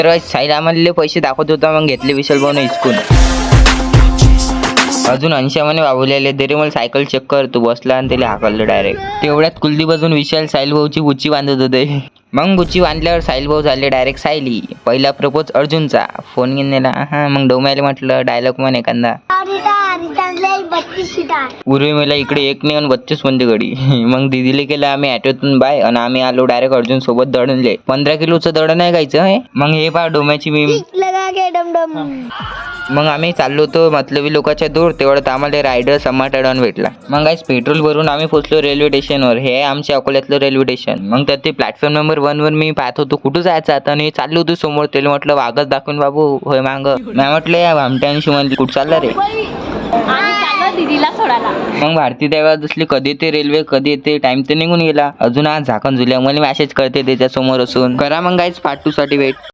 तर साईल आम्हाला पैसे दाखवत होता, मग घेतले विशाल भाऊन हिसकून. अजून अंशा म्हणे बाबूल्याले दे रे मला सायकल चेक कर. तू बसला आणि त्याला हाकललं डायरेक्ट. तेवढ्यात कुलदीप अजून विशाल साहिल भाऊची गुच्ची बांधत होते. मग गुच्ची बांधल्यावर साहिल भाऊ झाले डायरेक्ट सायली. पहिला प्रपोज अर्जुनचा. फोन घेऊन नेला. हा मग डोम्याला म्हटलं डायलॉग म्हण एखादा. उर्वी मला इकडे एक नाही 32 म्हणते गडी. मग दिदीला केलं आम्ही ॲटोतून बाय आणि आम्ही आलो डायरेक्ट अर्जुन सोबत दळणले. 15 किलोचं दळण आहे गायचं हे. मग हे पहा डोम्याची मी. मग आम्ही चाललो होतो मतलबी लोकांच्या दूर. तेवढ्यात आम्हाला रायडर समाटाडॉन भेटला. मग गाईस पेट्रोल भरून आम्ही पोहोचलो रेल्वे स्टेशनवर. हे आहे आमच्या अकोल्यातलं रेल्वे स्टेशन. मग त्यात ते प्लॅटफॉर्म नंबर 1 वर मी पाहत होतो कुठं जायचं आता. आणि चाललो होतो समोर. त्याला म्हटलं वागच दाखवून बाबू होय मांग. मी म्हटलं या भामट्यांशी म्हणली कुठं चालला रे. दीदीला सोडायला. मग भारती तेव्हा दिसली कधी येते रेल्वे कधी येते. टाइम तर निघून गेला. अजून आज झाकण झुल्या मला मॅसेज करते त्याच्या समोर असून. करा मग गाईस पार्ट 2 साठी वेट.